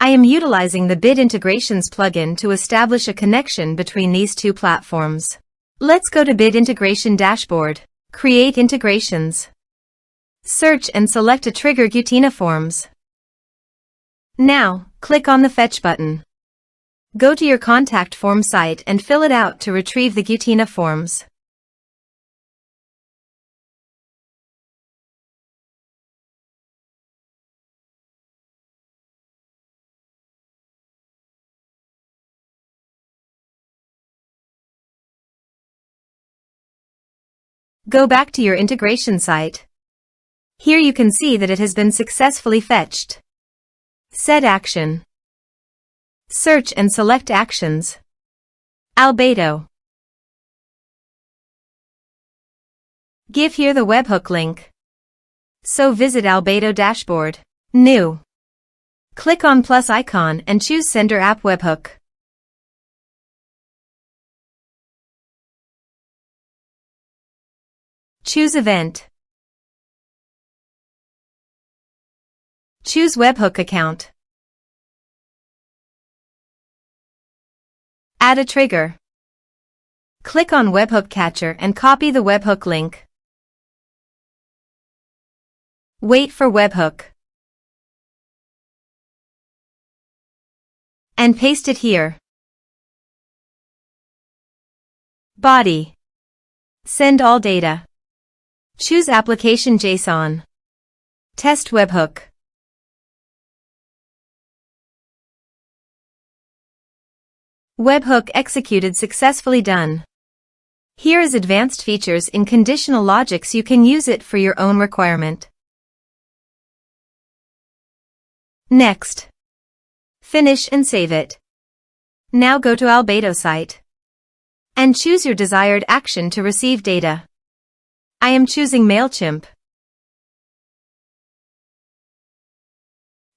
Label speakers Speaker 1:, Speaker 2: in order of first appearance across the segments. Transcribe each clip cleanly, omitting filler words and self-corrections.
Speaker 1: I am utilizing the Bit Integrations plugin to establish a connection between these two platforms. Let's go to Bit Integration Dashboard. Create integrations. Search and select a trigger Gutena Forms. Now, click on the Fetch button. Go to your contact form site and fill it out to retrieve the Gutena Forms. Go back to your integration site. Here you can see that it has been successfully fetched. Set action. Search and select actions. Albato. Give here the webhook link. So visit Albato dashboard. New. Click on plus icon and choose Sender App Webhook. Choose Event. Choose Webhook Account. Add a trigger. Click on Webhook Catcher and copy the webhook link. Wait for webhook. And paste it here. Body. Send all data. Choose Application JSON. Test webhook. Webhook executed successfully done. Here is advanced features in conditional logics. You can use it for your own requirement. Next. Finish and save it. Now go to Albato site. And choose your desired action to receive data. I am choosing MailChimp.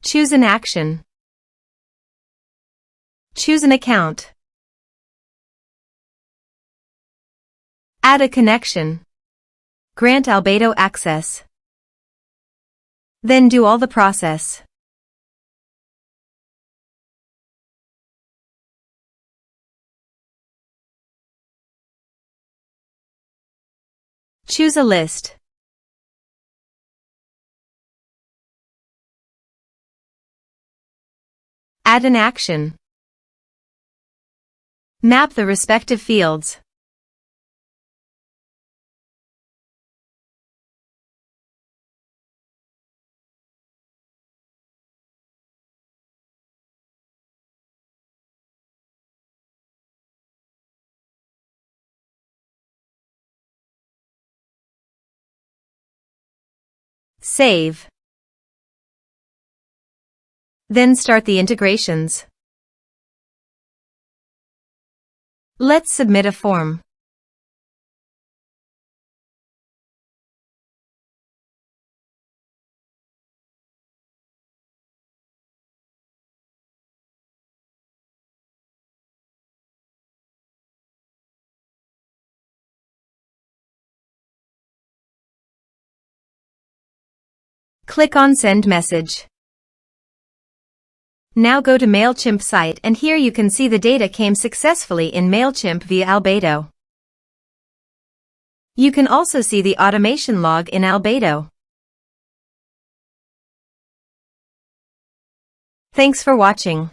Speaker 1: Choose an action. Choose an account. Add a connection. Grant Albato access. Then do all the process. Choose a list. Add an action. Map the respective fields. Save. Then start the integrations. Let's submit a form. Click on Send Message. Now go to MailChimp site and here you can see the data came successfully in MailChimp via Albato. You can also see the automation log in Albato. Thanks for watching.